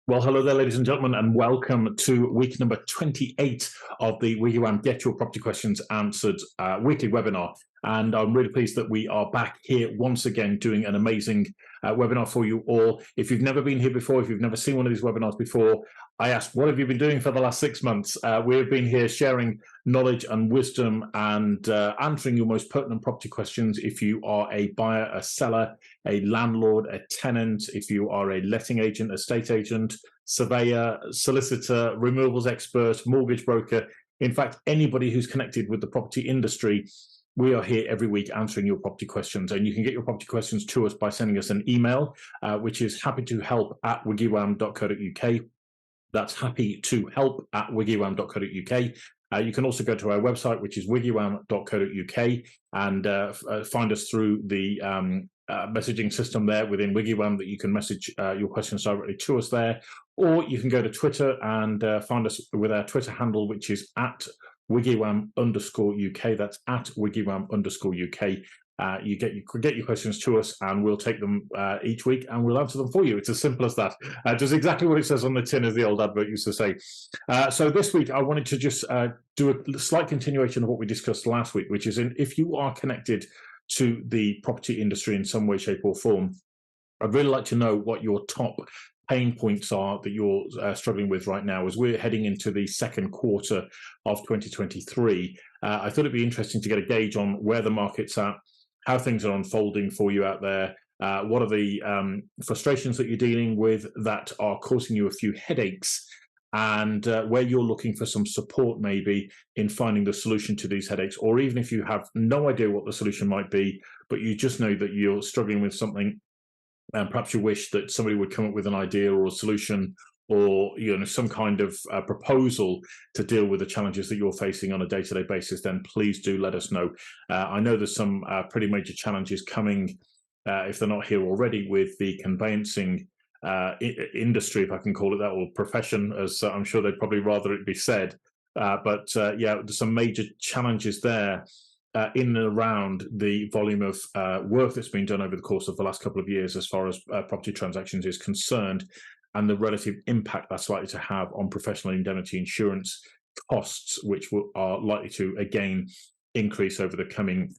Well, hello there, ladies and gentlemen, and welcome to week number 28 of the WiggyWam Get Your Property Questions Answered weekly webinar. And I'm really pleased that we are back here once again doing an amazing webinar for you all. If you've never been here before, if you've never seen one of these webinars before, I asked, what have you been doing for the last 6 months? We've been here sharing knowledge and wisdom and answering your most pertinent property questions. If you are a buyer, a seller, a landlord, a tenant, if you are a letting agent, estate agent, surveyor, solicitor, removals expert, mortgage broker, in fact, anybody who's connected with the property industry, we are here every week answering your property questions. And you can get your property questions to us by sending us an email, which is happytohelp@wiggywam.co.uk. That's happytohelp@wiggywam.co.uk. You can also go to our website, which is wiggywam.co.uk, and find us through the messaging system there within WiggyWam that you can message your questions directly to us there. Or you can go to Twitter and find us with our Twitter handle, which is @WiggyWam_UK. That's @WiggyWam_UK. You get your questions to us, and we'll take them each week, and we'll answer them for you. It's as simple as that. Does exactly what it says on the tin, as the old advert used to say. So this week, I wanted to just do a slight continuation of what we discussed last week, which is if you are connected to the property industry in some way, shape, or form, I'd really like to know what your top pain points are that you're struggling with right now as we're heading into the second quarter of 2023. I thought it'd be interesting to get a gauge on where the market's at, how things are unfolding for you out there. What are the frustrations that you're dealing with that are causing you a few headaches, and where you're looking for some support maybe in finding the solution to these headaches, or even if you have no idea what the solution might be, but you just know that you're struggling with something, and perhaps you wish that somebody would come up with an idea or a solution, or some kind of proposal to deal with the challenges that you're facing on a day-to-day basis, then please do let us know. I know there's some pretty major challenges coming, if they're not here already, with the conveyancing industry, if I can call it that, or profession, as I'm sure they'd probably rather it be said. But there's some major challenges there in and around the volume of work that's been done over the course of the last couple of years as far as property transactions is concerned, and the relative impact that's likely to have on professional indemnity insurance costs, which are likely to again increase over the coming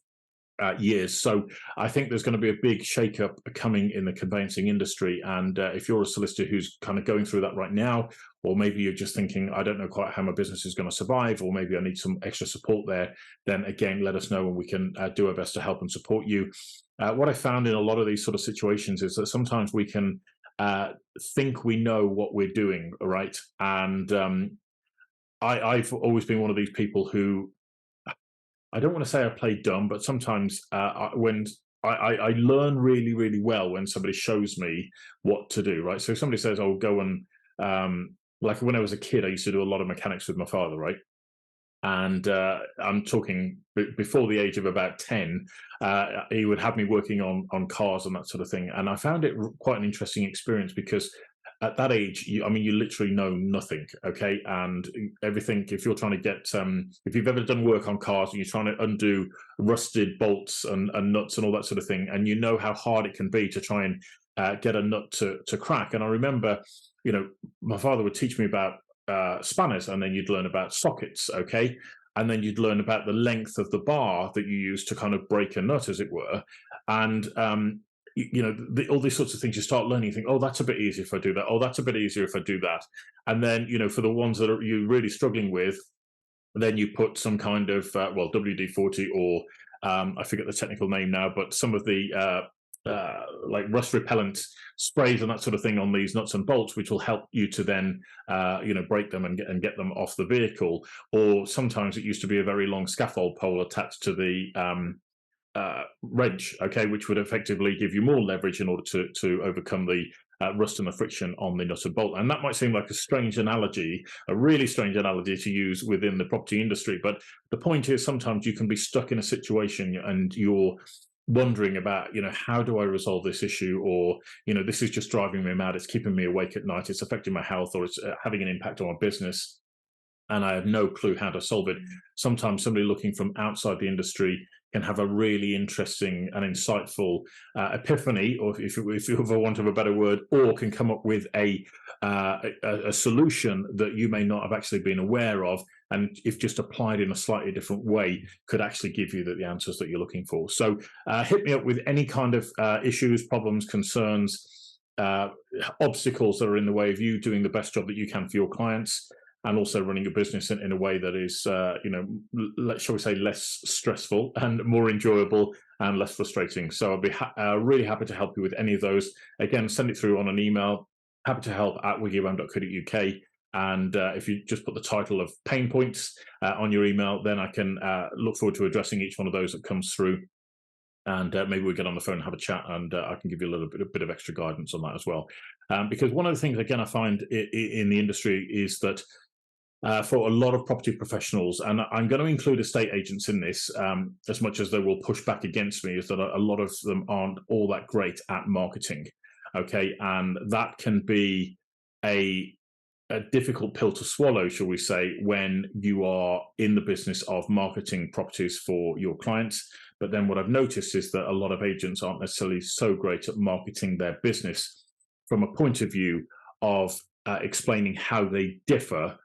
years. So I think there's going to be a big shake-up coming in the conveyancing industry. And if you're a solicitor who's kind of going through that right now, or maybe you're just thinking, I don't know quite how my business is going to survive, or maybe I need some extra support there, then again, let us know and we can do our best to help and support you. What I found in a lot of these sort of situations is that sometimes we can think we know what we're doing, right? And I've always been one of these people who, I don't want to say I play dumb, but sometimes when I learn really, really well when somebody shows me what to do, right? So if somebody says, "Oh, go and," like when I was a kid, I used to do a lot of mechanics with my father, right? And I'm talking before the age of about 10, he would have me working on cars and that sort of thing. And I found it quite an interesting experience because at that age, you literally know nothing, okay? And everything, if you're trying to get, if you've ever done work on cars and you're trying to undo rusted bolts and nuts and all that sort of thing, and you know how hard it can be to try and get a nut to crack. And I remember, my father would teach me about spanners, and then you'd learn about sockets, okay? And then you'd learn about the length of the bar that you use to kind of break a nut, as it were. And all these sorts of things you start learning, you think, oh, that's a bit easier if I do that. Oh, that's a bit easier if I do that. And then, for the ones that you're really struggling with, then you put some kind of, WD-40 or I forget the technical name now, but some of the like rust repellent sprays and that sort of thing on these nuts and bolts, which will help you to then, break them and get them off the vehicle. Or sometimes it used to be a very long scaffold pole attached to the wrench, okay, which would effectively give you more leverage in order to overcome the rust and the friction on the nut and bolt. And that might seem like a strange analogy, a really strange analogy to use within the property industry. But the point is, sometimes you can be stuck in a situation and you're wondering about, how do I resolve this issue? Or, this is just driving me mad. It's keeping me awake at night. It's affecting my health, or it's having an impact on my business. and I have no clue how to solve it. Sometimes somebody looking from outside the industry can have a really interesting and insightful epiphany, or if you for want of a better word, or can come up with a solution that you may not have actually been aware of, and if just applied in a slightly different way, could actually give you the answers that you're looking for. So hit me up with any kind of issues, problems, concerns, obstacles that are in the way of you doing the best job that you can for your clients, and also running your business in a way that is, shall we say, less stressful and more enjoyable and less frustrating. So I'll be really happy to help you with any of those. Again, send it through on an email, happy-to-help@wiggywam.co.uk. And if you just put the title of pain points on your email, then I can look forward to addressing each one of those that comes through. And maybe we'll get on the phone and have a chat, and I can give you a bit of extra guidance on that as well. Because one of the things, again, I find in the industry is that for a lot of property professionals, and I'm going to include estate agents in this, as much as they will push back against me, is that a lot of them aren't all that great at marketing. Okay, and that can be a difficult pill to swallow, shall we say, when you are in the business of marketing properties for your clients. But then what I've noticed is that a lot of agents aren't necessarily so great at marketing their business from a point of view of explaining how they differ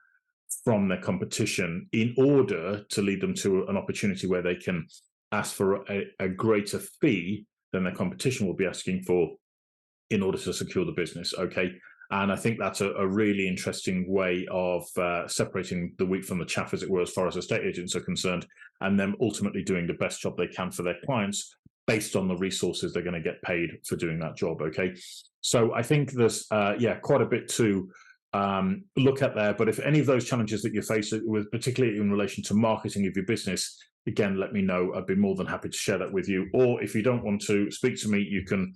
from their competition in order to lead them to an opportunity where they can ask for a greater fee than their competition will be asking for in order to secure the business. Okay. And I think that's a really interesting way of separating the wheat from the chaff, as it were, as far as estate agents are concerned, and them ultimately doing the best job they can for their clients based on the resources they're going to get paid for doing that job. Okay. So I think there's, quite a bit to look at there. But if any of those challenges that you face with, particularly in relation to marketing of your business, again, let me know. I'd be more than happy to share that with you. Or if you don't want to speak to me, you can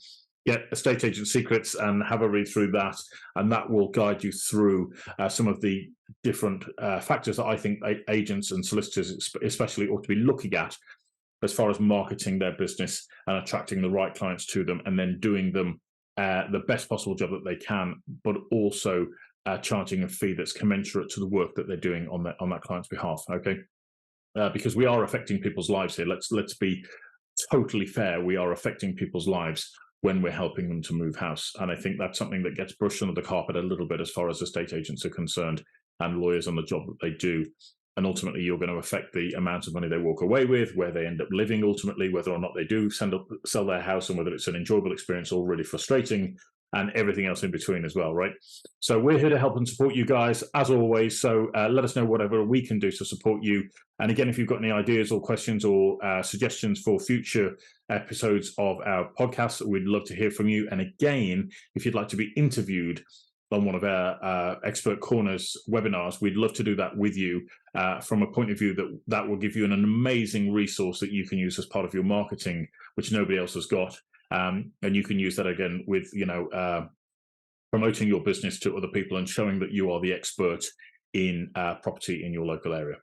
get Estate Agent Secrets and have a read through that, and that will guide you through some of the different factors that I think agents and solicitors especially ought to be looking at as far as marketing their business and attracting the right clients to them, and then doing them the best possible job that they can, but also charging a fee that's commensurate to the work that they're doing on that client's behalf. Okay, because we are affecting people's lives here. Let's be totally fair. We are affecting people's lives when we're helping them to move house. And I think that's something that gets brushed under the carpet a little bit as far as estate agents are concerned, and lawyers on the job that they do. And ultimately, you're going to affect the amount of money they walk away with, where they end up living ultimately, whether or not they do sell their house, and whether it's an enjoyable experience or really frustrating, and everything else in between as well, right? So we're here to help and support you guys, as always. So let us know whatever we can do to support you. And again, if you've got any ideas or questions or suggestions for future episodes of our podcast, we'd love to hear from you. And again, if you'd like to be interviewed on one of our Expert Corners webinars, we'd love to do that with you from a point of view that will give you an amazing resource that you can use as part of your marketing, which nobody else has got. And you can use that again with, promoting your business to other people and showing that you are the expert in property in your local area.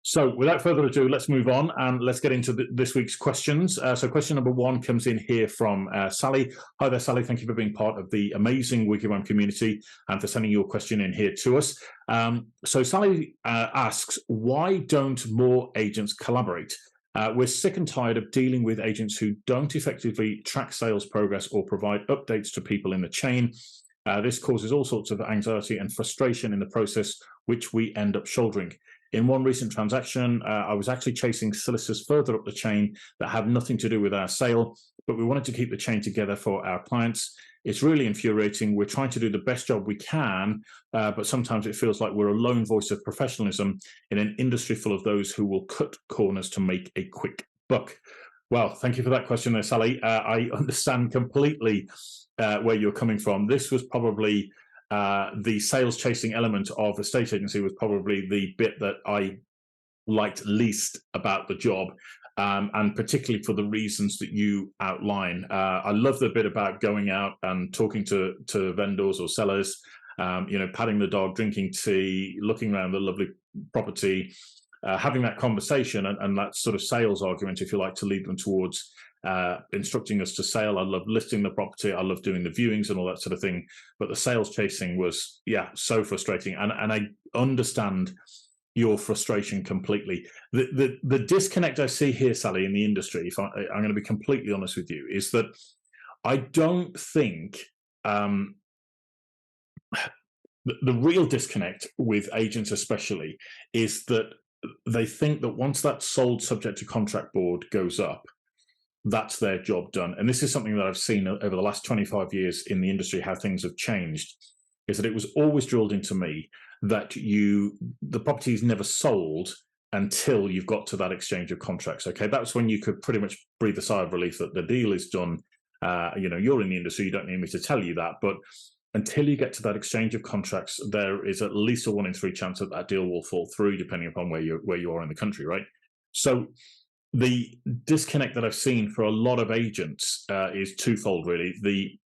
So without further ado, let's move on and let's get into this week's questions. So question number one comes in here from Sally. Hi there, Sally. Thank you for being part of the amazing WiggyWam community and for sending your question in here to us. So Sally asks, why don't more agents collaborate? We're sick and tired of dealing with agents who don't effectively track sales progress or provide updates to people in the chain. This causes all sorts of anxiety and frustration in the process, which we end up shouldering. In one recent transaction, I was actually chasing solicitors further up the chain that had nothing to do with our sale, but we wanted to keep the chain together for our clients. It's really infuriating. We're trying to do the best job we can, but sometimes it feels like we're a lone voice of professionalism in an industry full of those who will cut corners to make a quick buck. Well, thank you for that question there, Sally. I understand completely where you're coming from. This was probably the sales chasing element of estate agency was probably the bit that I liked least about the job. And particularly for the reasons that you outline. I love the bit about going out and talking to vendors or sellers, patting the dog, drinking tea, looking around the lovely property, having that conversation and that sort of sales argument, if you like, to lead them towards instructing us to sell. I love listing the property. I love doing the viewings and all that sort of thing. But the sales chasing was, so frustrating. And I understand your frustration completely. The disconnect I see here, Sally, in the industry, if I'm going to be completely honest with you, is that I don't think the real disconnect with agents especially is that they think that once that sold subject to contract board goes up, that's their job done. And this is something that I've seen over the last 25 years in the industry, how things have changed, is that it was always drilled into me that the property is never sold until you've got to that exchange of contracts. Okay, that's when you could pretty much breathe a sigh of relief that the deal is done. You're in the industry, you don't need me to tell you that, but until you get to that exchange of contracts, there is at least a 1 in 3 chance that that deal will fall through, depending upon where you are in the country, right? So the disconnect that I've seen for a lot of agents is twofold, really. The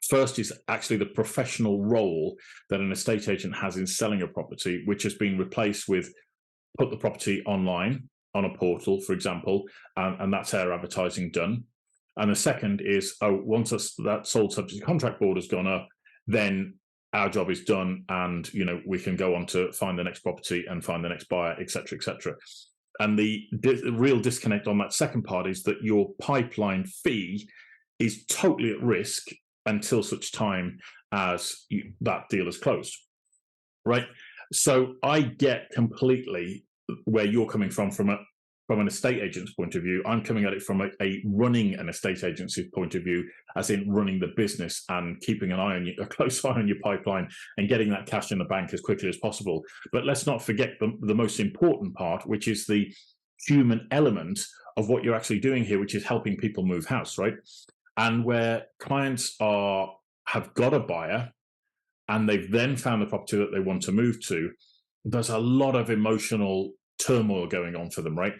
first is actually the professional role that an estate agent has in selling a property, which has been replaced with put the property online on a portal, for example, and that's our advertising done. And the second is, once that sold subject contract board has gone up, then our job is done, and we can go on to find the next property and find the next buyer, etc., etc. And the real disconnect on that second part is that your pipeline fee is totally at risk until such time as that deal is closed, right? So I get completely where you're coming from an estate agent's point of view. I'm coming at it from a running an estate agency point of view, as in running the business and keeping a close eye on your pipeline and getting that cash in the bank as quickly as possible. But let's not forget the most important part, which is the human element of what you're actually doing here, which is helping people move house, right? And where clients have got a buyer and they've then found the property that they want to move to, there's a lot of emotional turmoil going on for them, right?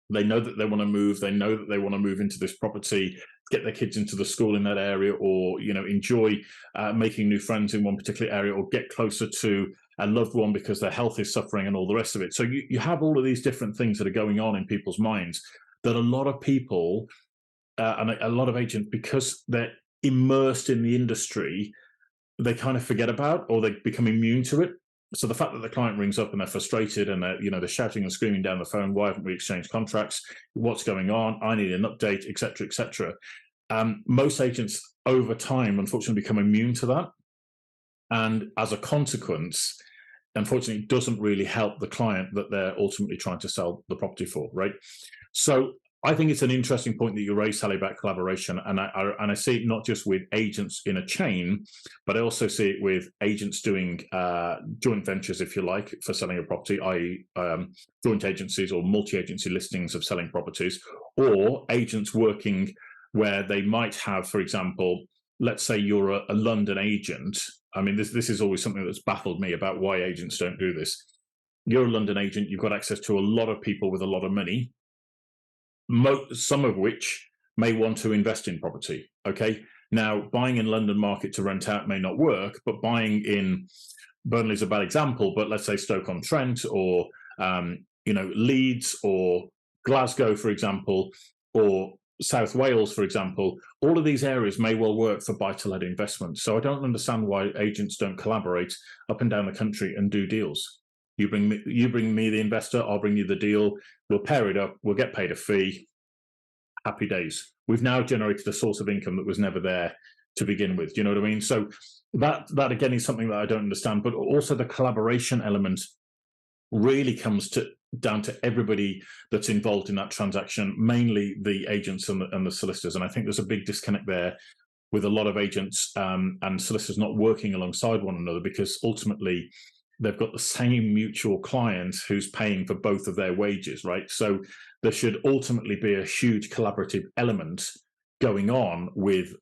They know that they want to move. They know that they want to move into this property, get their kids into the school in that area, or enjoy making new friends in one particular area, or get closer to a loved one because their health is suffering and all the rest of it. So you have all of these different things that are going on in people's minds that a lot of people and a lot of agents, because they're immersed in the industry, they kind of forget about, or they become immune to it. So the fact that the client rings up and they're frustrated and they're shouting and screaming down the phone, why haven't we exchanged contracts? What's going on? I need an update, etc., etc. Most agents over time, unfortunately, become immune to that. And as a consequence, unfortunately, it doesn't really help the client that they're ultimately trying to sell the property for, right? So I think it's an interesting point that you raised, Sally, about collaboration, and I see it not just with agents in a chain, but I also see it with agents doing joint ventures, if you like, for selling a property, i.e. Joint agencies or multi-agency listings of selling properties, or agents working where they might have, for example, let's say you're a London agent. I mean, this is always something that's baffled me about why agents don't do this. You're a London agent, you've got access to a lot of people with a lot of money, some of which may want to invest in property. Okay, now buying in London market to rent out may not work, but buying in Burnley's a bad example, but let's say Stoke-on-Trent or Leeds or Glasgow, for example, or South Wales, for example, all of these areas may well work for buy-to-let investment. So I don't understand why agents don't collaborate up and down the country and do deals. You bring me the investor, I'll bring you the deal, we'll pair it up, we'll get paid a fee, happy days. We've now generated a source of income that was never there to begin with. Do you know what I mean? So that again is something that I don't understand, but also the collaboration element really comes down to everybody that's involved in that transaction, mainly the agents and the solicitors. And I think there's a big disconnect there with a lot of agents and solicitors not working alongside one another, because ultimately they've got the same mutual client who's paying for both of their wages, right? So there should ultimately be a huge collaborative element going on with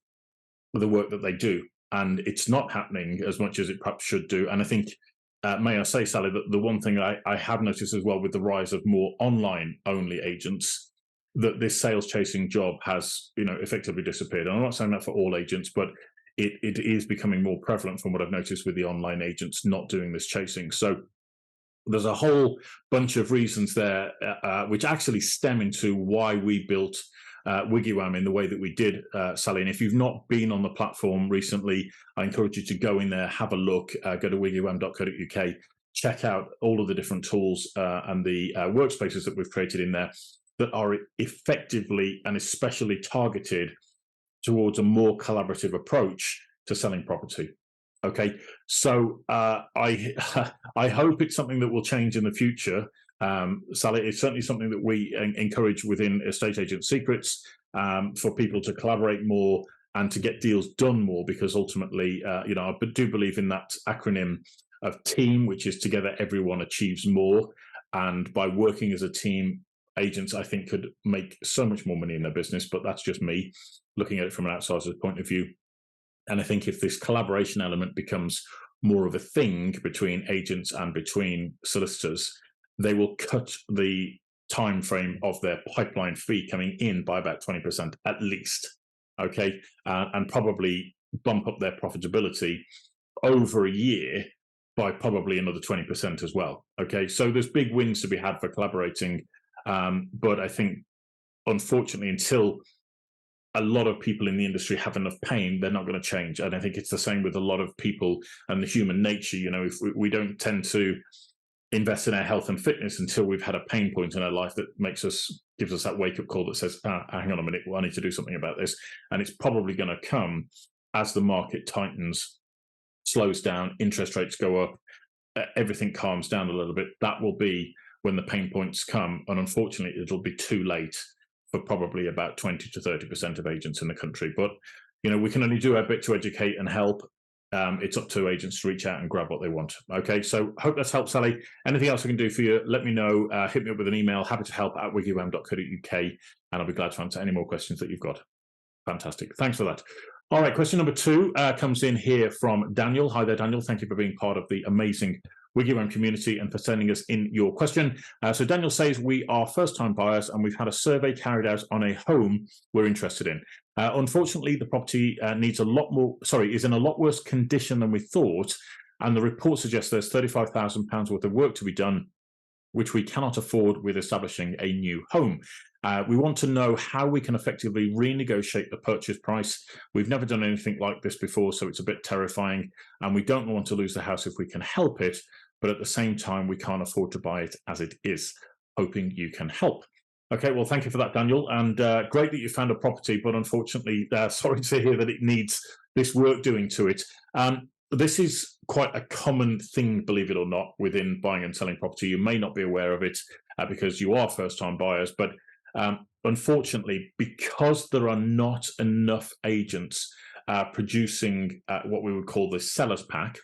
the work that they do. And it's not happening as much as it perhaps should do. And I think, may I say, Sally, that the one thing I have noticed as well with the rise of more online-only agents, that this sales chasing job has, effectively disappeared. And I'm not saying that for all agents, but it is becoming more prevalent from what I've noticed with the online agents not doing this chasing. So there's a whole bunch of reasons there, which actually stem into why we built WiggyWam in the way that we did, Sally. And if you've not been on the platform recently, I encourage you to go in there, have a look, go to wiggywam.co.uk, check out all of the different tools and the workspaces that we've created in there that are effectively and especially targeted towards a more collaborative approach to selling property. Okay, so I I hope it's something that will change in the future. Sally, it's certainly something that we encourage within Estate Agent Secrets for people to collaborate more and to get deals done more, because ultimately, I do believe in that acronym of team, which is together everyone achieves more. And by working as a team, agents, I think, could make so much more money in their business. But that's just me looking at it from an outsider's point of view. And I think if this collaboration element becomes more of a thing between agents and between solicitors, they will cut the time frame of their pipeline fee coming in by about 20% at least. Okay, and probably bump up their profitability over a year by probably another 20% as well. Okay, so there's big wins to be had for collaborating, but I think, unfortunately, until a lot of people in the industry have enough pain, they're not going to change. And I think it's the same with a lot of people and the human nature. If we don't tend to invest in our health and fitness until we've had a pain point in our life that gives us that wake up call that says, hang on a minute, I need to do something about this. And it's probably going to come as the market tightens, slows down, interest rates go up, everything calms down a little bit. That will be when the pain points come. And unfortunately, it'll be too late for probably about 20 to 30% of agents in the country. But, we can only do our bit to educate and help. It's up to agents to reach out and grab what they want. Okay, so hope that's helped, Sally. Anything else I can do for you, let me know. Hit me up with an email, happy-to-help@wiggywam.co.uk, and I'll be glad to answer any more questions that you've got. Fantastic. Thanks for that. All right, question number 2 comes in here from Daniel. Hi there, Daniel. Thank you for being part of the amazing WiggyWam community and for sending us in your question. So Daniel says, we are first-time buyers and we've had a survey carried out on a home we're interested in. Unfortunately, the property is in a lot worse condition than we thought, and the report suggests there's £35,000 worth of work to be done, which we cannot afford with establishing a new home. We want to know how we can effectively renegotiate the purchase price. We've never done anything like this before, so it's a bit terrifying, and we don't want to lose the house if we can help it, but at the same time, we can't afford to buy it as it is. Hoping you can help. Okay, well, thank you for that, Daniel, and great that you found a property, but unfortunately, sorry to hear that it needs this work doing to it. This is quite a common thing, believe it or not, within buying and selling property. You may not be aware of it because you are first-time buyers, but unfortunately, because there are not enough agents producing what we would call the seller's pack,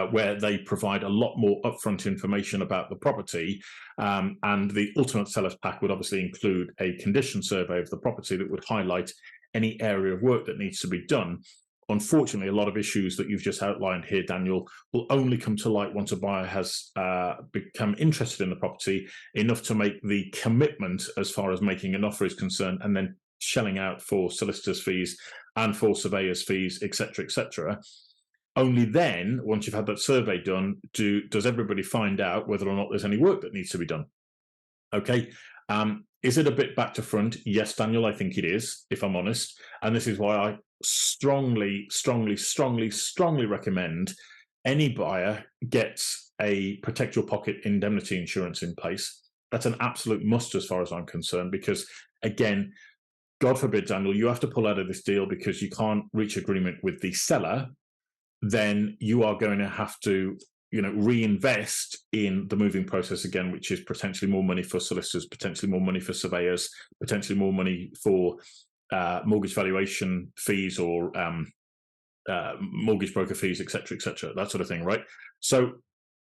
where they provide a lot more upfront information about the property, and the ultimate seller's pack would obviously include a condition survey of the property that would highlight any area of work that needs to be done. Unfortunately, a lot of issues that you've just outlined here, Daniel, will only come to light once a buyer has become interested in the property enough to make the commitment as far as making an offer is concerned, and then shelling out for solicitors' fees and for surveyors' fees, etc., etc. Only then, once you've had that survey done, does everybody find out whether or not there's any work that needs to be done. Okay. Is it a bit back to front? Yes, Daniel, I think it is, if I'm honest. And this is why I strongly recommend any buyer gets a protect your pocket indemnity insurance in place. That's an absolute must as far as I'm concerned, because again, God forbid, Daniel, you have to pull out of this deal because you can't reach agreement with the seller, then you are going to have to reinvest in the moving process again, which is potentially more money for solicitors, potentially more money for surveyors, potentially more money for mortgage valuation fees or mortgage broker fees, etc., that sort of thing, right? So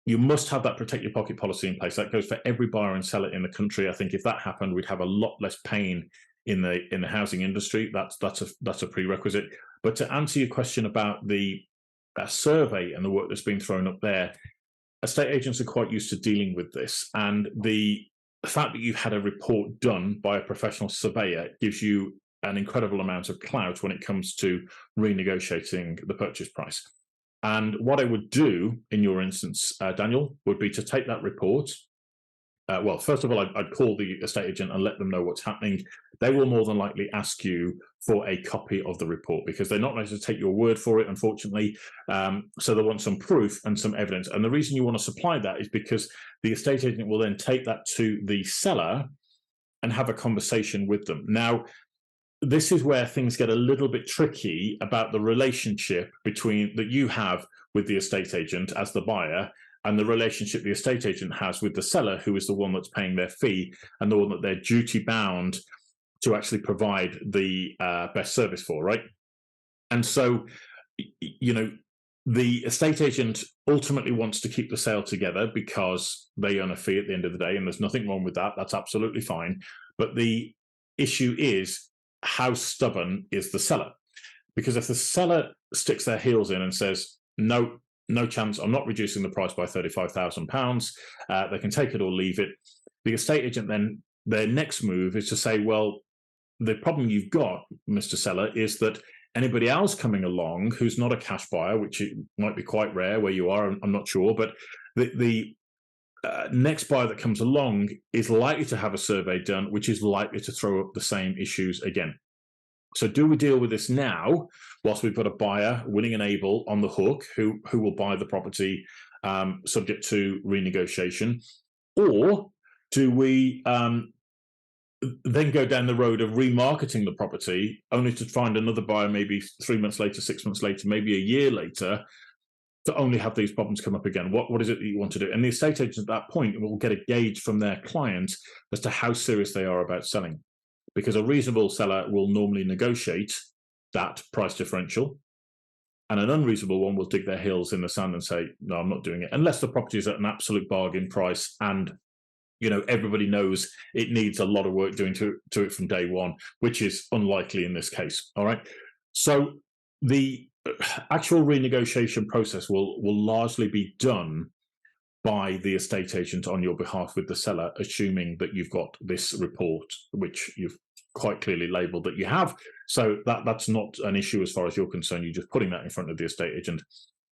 you must have that protect your pocket policy in place. That goes for every buyer and seller in the country. I think if that happened, we'd have a lot less pain in the housing industry. That's a prerequisite. But to answer your question about the survey and the work that's been thrown up there, estate agents are quite used to dealing with this, and the fact that you've had a report done by a professional surveyor gives you an incredible amount of clout when it comes to renegotiating the purchase price. And what I would do in your instance, Daniel, would be to take that report well, first of all, I'd call the estate agent and let them know what's happening. They will more than likely ask you for a copy of the report because they're not going to take your word for it, unfortunately. So they want some proof and some evidence. And the reason you want to supply that is because the estate agent will then take that to the seller and have a conversation with them. Now, this is where things get a little bit tricky about the relationship that you have with the estate agent as the buyer and the relationship the estate agent has with the seller, who is the one that's paying their fee and the one that they're duty bound to actually provide the best service for, right? And so, the estate agent ultimately wants to keep the sale together because they earn a fee at the end of the day, and there's nothing wrong with that. That's absolutely fine. But the issue is, how stubborn is the seller? Because if the seller sticks their heels in and says, no chance, I'm not reducing the price by £35,000, they can take it or leave it. The estate agent then, their next move is to say, well, the problem you've got, Mr. Seller, is that anybody else coming along who's not a cash buyer, which might be quite rare where you are, I'm not sure, but the next buyer that comes along is likely to have a survey done, which is likely to throw up the same issues again. So do we deal with this now, whilst we've got a buyer willing and able on the hook who will buy the property subject to renegotiation? Or do we then go down the road of remarketing the property only to find another buyer maybe 3 months later, 6 months later, maybe a year later, to only have these problems come up again? What is it that you want to do? And the estate agent at that point will get a gauge from their client as to how serious they are about selling. Because a reasonable seller will normally negotiate that price differential, and an unreasonable one will dig their heels in the sand and say, no, I'm not doing it, unless the property is at an absolute bargain price and everybody knows it needs a lot of work doing to it from day one, which is unlikely in this case. All right. So the actual renegotiation process will largely be done by the estate agent on your behalf with the seller, assuming that you've got this report, which you've quite clearly labelled that you have. So that's not an issue as far as you're concerned. You're just putting that in front of the estate agent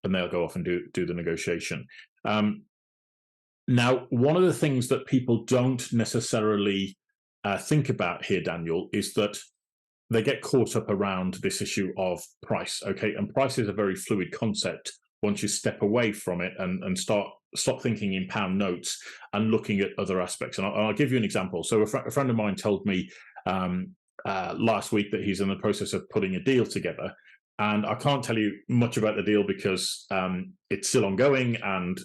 and they'll go off and do the negotiation. Now, one of the things that people don't necessarily think about here, Daniel, is that they get caught up around this issue of price. Okay, and price is a very fluid concept once you step away from it and stop thinking in pound notes and looking at other aspects. And I'll give you an example. So a friend of mine told me last week that he's in the process of putting a deal together. And I can't tell you much about the deal because it's still ongoing and,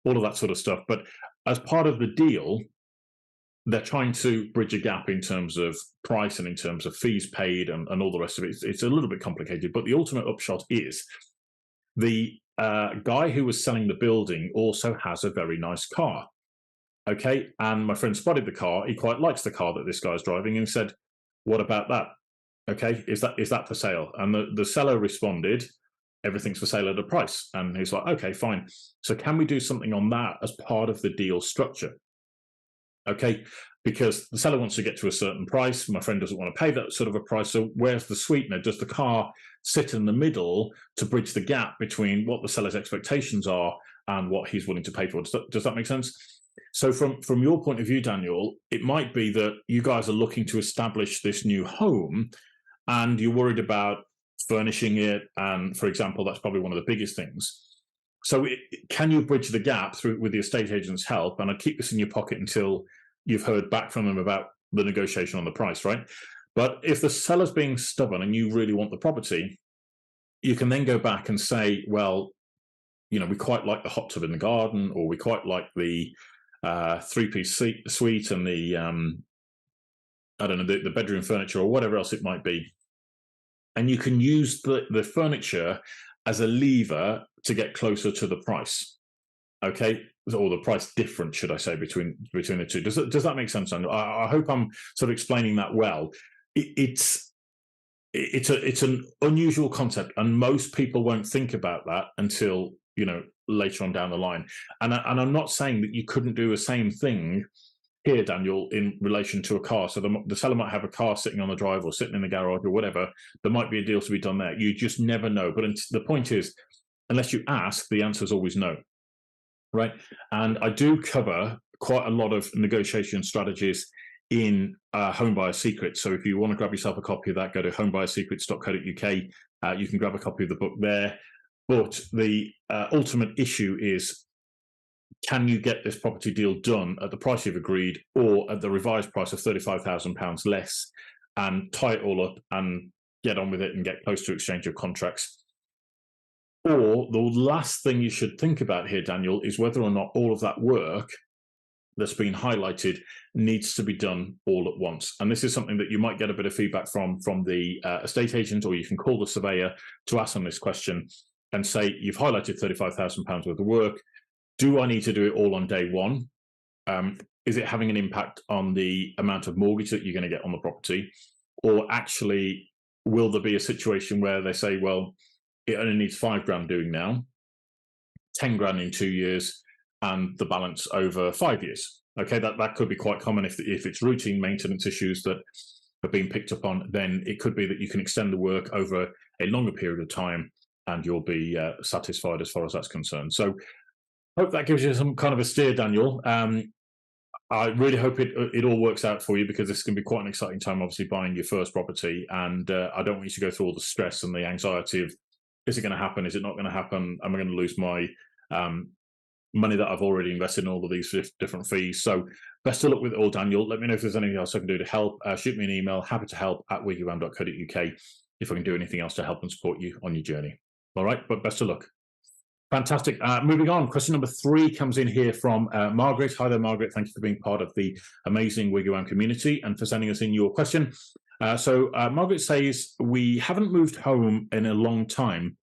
all of that sort of stuff. But as part of the deal, they're trying to bridge a gap in terms of price and in terms of fees paid and all the rest of it. It's a little bit complicated, but the ultimate upshot is the guy who was selling the building also has a very nice car. Okay, and my friend spotted the car. He quite likes the car that this guy's driving and said, what about that? Okay, is that for sale? And the seller responded, everything's for sale at a price. And he's like, okay, fine. So can we do something on that as part of the deal structure? Okay, because the seller wants to get to a certain price. My friend doesn't want to pay that sort of a price. So where's the sweetener? Does the car sit in the middle to bridge the gap between what the seller's expectations are and what he's willing to pay for? Does that make sense? So from your point of view, Daniel, it might be that you guys are looking to establish this new home and you're worried about furnishing it. And for example, that's probably one of the biggest things. So can you bridge the gap with the estate agent's help? And I'd keep this in your pocket until you've heard back from them about the negotiation on the price, right? But if the seller's being stubborn and you really want the property, you can then go back and say, well, we quite like the hot tub in the garden, or we quite like the three-piece suite and the, the bedroom furniture or whatever else it might be. And you can use the furniture as a lever to get closer to the price, okay? Or the price difference, should I say, between the two. Does that make sense, Andrew? I hope I'm sort of explaining that well. It's an unusual concept, and most people won't think about that until later on down the line. And I'm not saying that you couldn't do the same thing here, Daniel, in relation to a car. So the seller might have a car sitting on the drive or sitting in the garage or whatever. There might be a deal to be done there. You just never know. But the point is, unless you ask, the answer is always no. right? And I do cover quite a lot of negotiation strategies in Home Buyer Secrets. So if you want to grab yourself a copy of that, go to homebuyersecrets.co.uk. You can grab a copy of the book there. But the ultimate issue is, can you get this property deal done at the price you've agreed, or at the revised price of £35,000 less, and tie it all up and get on with it and get close to exchange of contracts? Or the last thing you should think about here, Daniel, is whether or not all of that work that's been highlighted needs to be done all at once. And this is something that you might get a bit of feedback from the estate agent, or you can call the surveyor to ask them this question and say, you've highlighted £35,000 worth of work. Do I need to do it all on day one? Is it having an impact on the amount of mortgage that you're going to get on the property? Or actually, will there be a situation where they say, well, it only needs £5,000 doing now, £10,000 in 2 years, and the balance over 5 years? Okay, that could be quite common if it's routine maintenance issues that are being picked up on. Then it could be that you can extend the work over a longer period of time, and you'll be satisfied as far as that's concerned. So, hope that gives you some kind of a steer, Daniel. I really hope it all works out for you, because this can be quite an exciting time, obviously, buying your first property. And I don't want you to go through all the stress and the anxiety of, is it going to happen? Is it not going to happen? Am I going to lose my money that I've already invested in all of these different fees? So best of luck with it all, Daniel. Let me know if there's anything else I can do to help. Shoot me an email, happy to help at WiggyWam.co.uk, if I can do anything else to help and support you on your journey. All right, but best of luck. Fantastic. Moving on, question number 3 comes in here from Margaret. Hi there, Margaret. Thank you for being part of the amazing WiggyWam community and for sending us in your question. So Margaret says, we haven't moved home in a long time,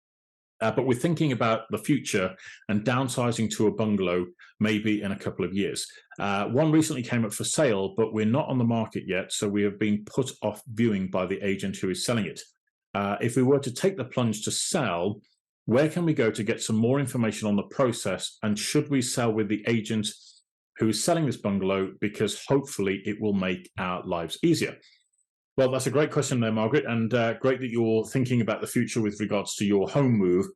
but we're thinking about the future and downsizing to a bungalow maybe in a couple of years. One recently came up for sale, but we're not on the market yet, so we have been put off viewing by the agent who is selling it. If we were to take the plunge to sell, where can we go to get some more information on the process? And should we sell with the agent who is selling this bungalow, because hopefully it will make our lives easier? Well, that's a great question there, Margaret, and great that you're thinking about the future with regards to your home move,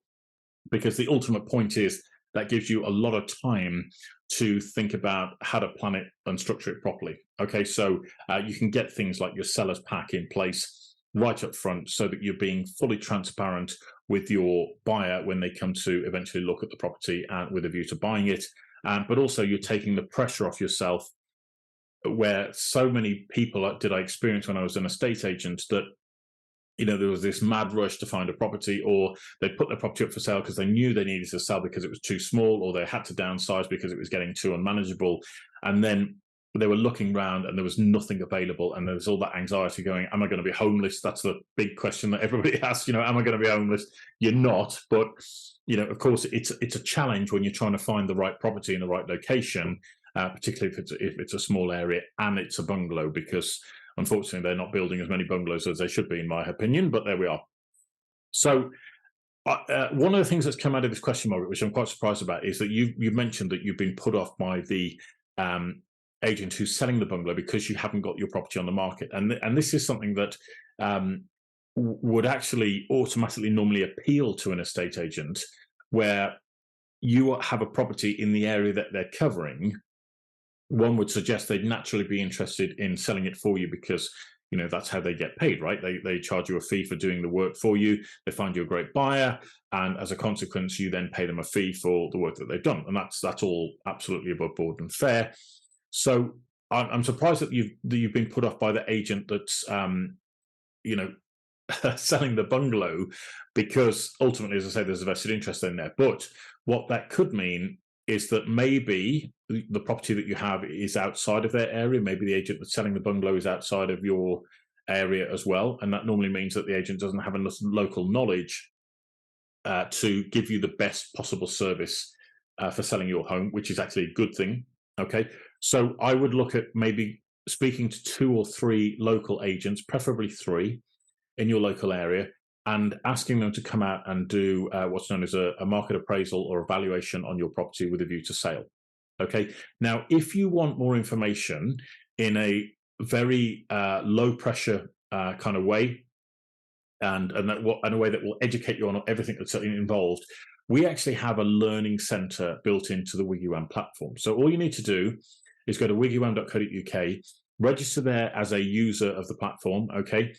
because the ultimate point is that gives you a lot of time to think about how to plan it and structure it properly. Okay, so you can get things like your seller's pack in place right up front, so that you're being fully transparent with your buyer when they come to eventually look at the property and with a view to buying it. But also you're taking the pressure off yourself, where so many people did I experience when I was an estate agent, that there was this mad rush to find a property, or they put their property up for sale because they knew they needed to sell because it was too small, or they had to downsize because it was getting too unmanageable. And then they were looking around and there was nothing available, and there was all that anxiety going, am I going to be homeless? That's the big question that everybody asks, am I going to be homeless? You're not, but of course it's a challenge when you're trying to find the right property in the right location, particularly if it's a small area and it's a bungalow, because unfortunately they're not building as many bungalows as they should be, in my opinion, but there we are. So one of the things that's come out of this question, Margaret, which I'm quite surprised about, is that you've mentioned that you've been put off by the agent who's selling the bungalow because you haven't got your property on the market. And this is something that would actually automatically normally appeal to an estate agent, where you have a property in the area that they're covering. One would suggest they'd naturally be interested in selling it for you, because that's how they get paid, right? They charge you a fee for doing the work for you. They find you a great buyer, and as a consequence, you then pay them a fee for the work that they've done, and that's all absolutely above board and fair. So I'm surprised that you've been put off by the agent that's selling the bungalow, because ultimately, as I say, there's a vested interest in there. But what that could mean is that maybe the property that you have is outside of their area. Maybe the agent that's selling the bungalow is outside of your area as well, and that normally means that the agent doesn't have enough local knowledge to give you the best possible service for selling your home, which is actually a good thing. Okay, so I would look at maybe speaking to 2 or 3 local agents, preferably 3, in your local area, and asking them to come out and do what's known as a market appraisal or evaluation on your property with a view to sale. Okay, now if you want more information in a very low pressure kind of way, and in a way that will educate you on everything that's involved, we actually have a learning center built into the WiggyWam platform. So all you need to do is go to wiggywam.co.uk, register there as a user of the platform, okay?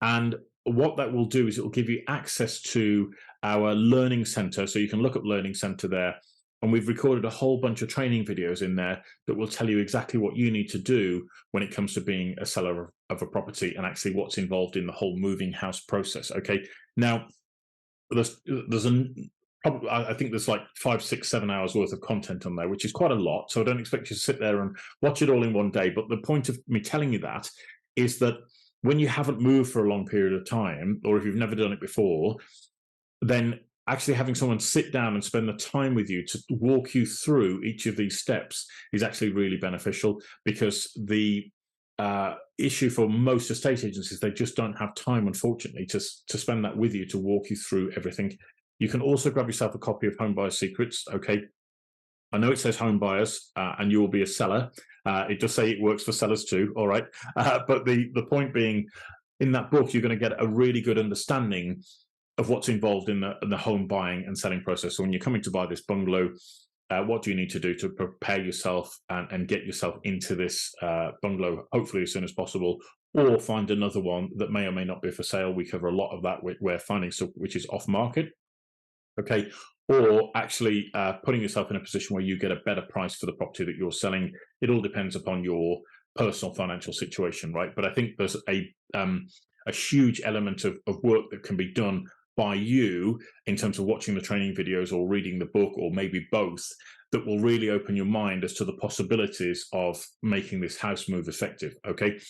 And what that will do is it will give you access to our learning center. So you can look up learning center there. And we've recorded a whole bunch of training videos in there that will tell you exactly what you need to do when it comes to being a seller of a property and actually what's involved in the whole moving house process, okay? Now, I think there's like 5, 6, 7 hours worth of content on there, which is quite a lot. So I don't expect you to sit there and watch it all in one day. But the point of me telling you that is that when you haven't moved for a long period of time, or if you've never done it before, then actually having someone sit down and spend the time with you to walk you through each of these steps is actually really beneficial, because the issue for most estate agents is they just don't have time, unfortunately, to spend that with you, to walk you through everything. You can also grab yourself a copy of Home Buyers Secrets, okay? I know it says home buyers and you will be a seller. It does say it works for sellers too, all right? But the point being, in that book, you're going to get a really good understanding of what's involved in the home buying and selling process. So when you're coming to buy this bungalow, what do you need to do to prepare yourself and get yourself into this bungalow, hopefully as soon as possible, or find another one that may or may not be for sale. We cover a lot of that. We're finding stuff which is off market, okay, or actually putting yourself in a position where you get a better price for the property that you're selling. It all depends upon your personal financial situation, right? But I think there's a huge element of work that can be done by you in terms of watching the training videos or reading the book, or maybe both, that will really open your mind as to the possibilities of making this house move effective, okay?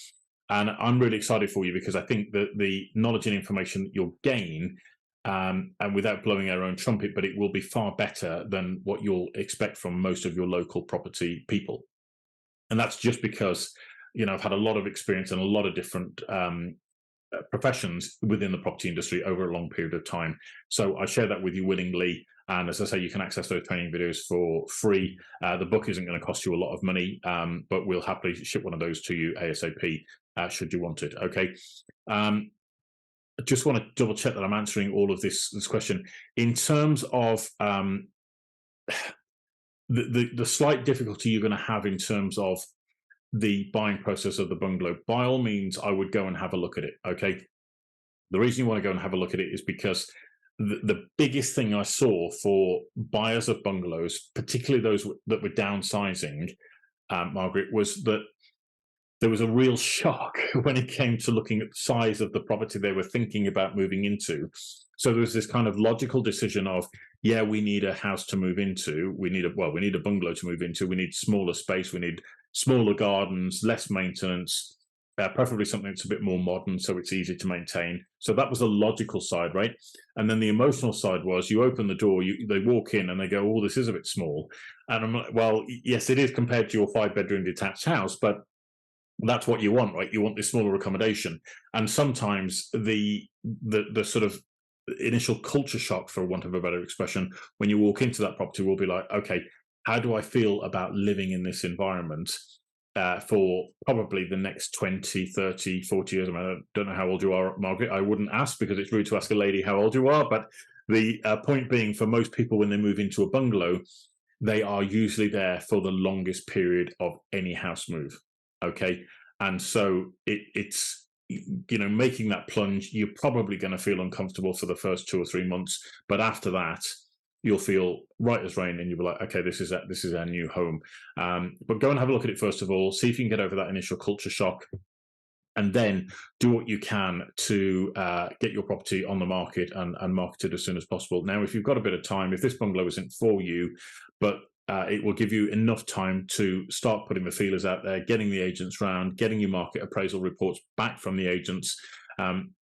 And I'm really excited for you, because I think that the knowledge and information that you'll gain, and without blowing our own trumpet, but it will be far better than what you'll expect from most of your local property people. And that's just because, I've had a lot of experience in a lot of different professions within the property industry over a long period of time. So I share that with you willingly. And as I say, you can access those training videos for free. The book isn't going to cost you a lot of money, but we'll happily ship one of those to you ASAP should you want it. Okay. I just want to double check that I'm answering all of this question. In terms of the slight difficulty you're going to have in terms of the buying process of the bungalow, by all means, I would go and have a look at it, okay? The reason you want to go and have a look at it is because the biggest thing I saw for buyers of bungalows, particularly those that were downsizing, Margaret, was that there was a real shock when it came to looking at the size of the property they were thinking about moving into. So there was this kind of logical decision of, yeah, we need a house to move into. We need a bungalow to move into. We need smaller space. We need smaller gardens, less maintenance, preferably something that's a bit more modern so it's easy to maintain. So that was the logical side, right? And then the emotional side was, you open the door, they walk in and they go, oh, this is a bit small. And I'm like, well, yes, it is compared to your 5-bedroom detached house, but that's what you want, right? You want this smaller accommodation. And sometimes the sort of initial culture shock, for want of a better expression, when you walk into that property will be like, okay, how do I feel about living in this environment for probably the next 20, 30, 40 years? I mean, I don't know how old you are, Margaret. I wouldn't ask, because it's rude to ask a lady how old you are. But the point being, for most people, when they move into a bungalow, they are usually there for the longest period of any house move. Okay. And so it's, making that plunge, you're probably going to feel uncomfortable for the first 2 or 3 months. But after that, you'll feel right as rain and you'll be like, okay, this is our new home. But go and have a look at it first of all, see if you can get over that initial culture shock, and then do what you can to get your property on the market and market it as soon as possible. Now, if you've got a bit of time, if this bungalow isn't for you, but it will give you enough time to start putting the feelers out there, getting the agents round, getting your market appraisal reports back from the agents,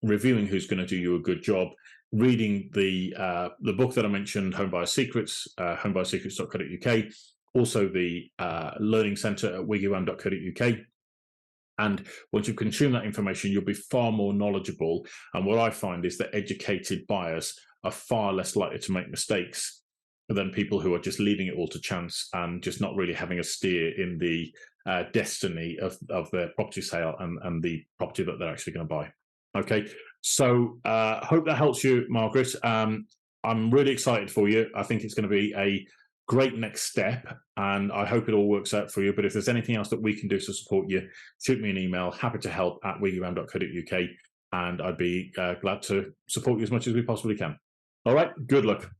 reviewing who's going to do you a good job, reading the book that I mentioned, Home Buyers Secrets, homebuyerssecrets.co.uk, also the learning centre at wiggywam.co.uk. And once you consume that information, you'll be far more knowledgeable. And what I find is that educated buyers are far less likely to make mistakes than people who are just leaving it all to chance and just not really having a steer in the destiny of their property sale and the property that they're actually going to buy. Okay, so hope that helps you, Margaret. I'm really excited for you. I think it's going to be a great next step, and I hope it all works out for you. But if there's anything else that we can do to support you, shoot me an email. Happy to help at wiggywam.co.uk, and I'd be glad to support you as much as we possibly can. All right, good luck.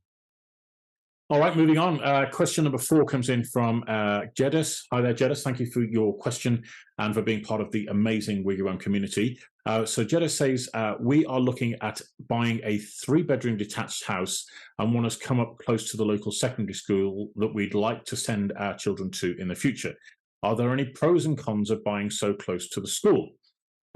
All right, moving on. Question number 4 comes in from Jedis. Hi there, Jedis. Thank you for your question and for being part of the amazing WiggyWam community. So Jedis says, we are looking at buying a 3-bedroom detached house and want us to come up close to the local secondary school that we'd like to send our children to in the future. Are there any pros and cons of buying so close to the school?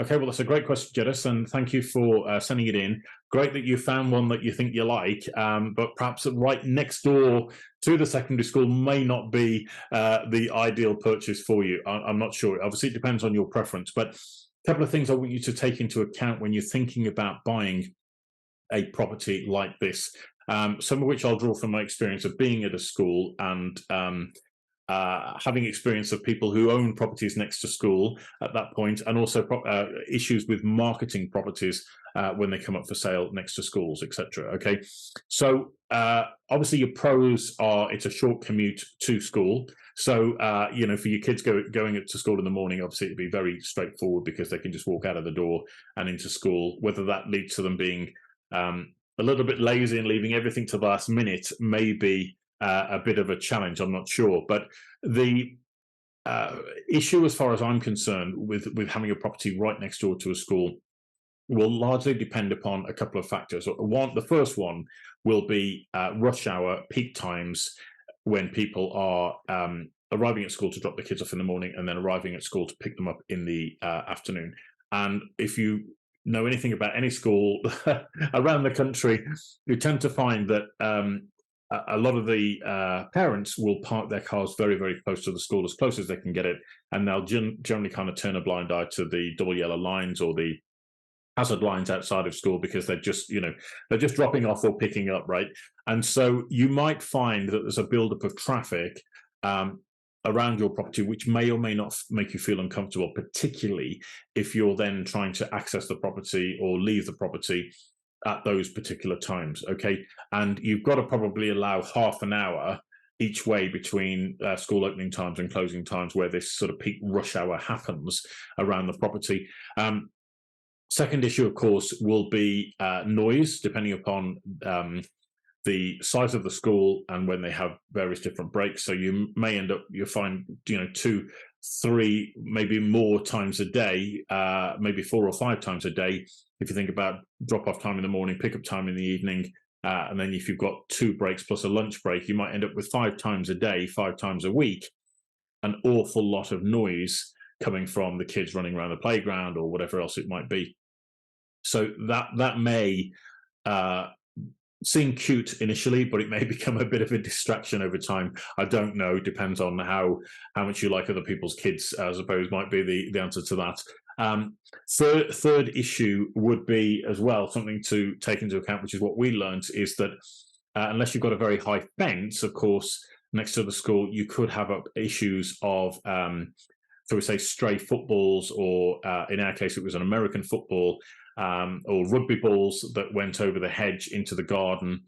Okay, well, that's a great question, Jedis, and thank you for sending it in. Great that you found one that you think you like, but perhaps right next door to the secondary school may not be the ideal purchase for you. I'm not sure. Obviously, it depends on your preference, but a couple of things I want you to take into account when you're thinking about buying a property like this, some of which I'll draw from my experience of being at a school and having experience of people who own properties next to school at that point, and also issues with marketing properties when they come up for sale next to schools, etc. Okay, so obviously your pros are it's a short commute to school. So you know, for your kids going to school in the morning, obviously it'd be very straightforward because they can just walk out of the door and into school. Whether that leads to them being a little bit lazy and leaving everything to the last minute may be a bit of a challenge, I'm not sure. But the issue, as far as I'm concerned, with having a property right next door to a school will largely depend upon a couple of factors. The first one will be rush hour, peak times, when people are arriving at school to drop the kids off in the morning and then arriving at school to pick them up in the afternoon. And if you know anything about any school around the country, you tend to find that a lot of the parents will park their cars very, very close to the school, as close as they can get it, and they'll generally kind of turn a blind eye to the double yellow lines or the hazard lines outside of school because they're just, you know, they're just dropping off or picking up, right? And so you might find that there's a buildup of traffic around your property, which may or may not make you feel uncomfortable, particularly if you're then trying to access the property or leave the property at those particular times. Okay, and you've got to probably allow half an hour each way between school opening times and closing times where this sort of peak rush hour happens around the property. Second issue, of course, will be noise, depending upon the size of the school and when they have various different breaks. So you may end up, you'll find, you know, 2, 3, maybe more times a day, maybe 4 or 5 times a day. If you think about drop-off time in the morning, pick-up time in the evening, and then if you've got 2 breaks plus a lunch break, you might end up with 5 times a day, 5 times a week, an awful lot of noise coming from the kids running around the playground or whatever else it might be. So that may seem cute initially, but it may become a bit of a distraction over time. I don't know. Depends on how much you like other people's kids, I suppose, might be the answer to that. Third issue would be as well something to take into account, which is what we learned, is that unless you've got a very high fence, of course, next to the school, you could have issues of, so we say, stray footballs, or in our case, it was an American football, or rugby balls that went over the hedge into the garden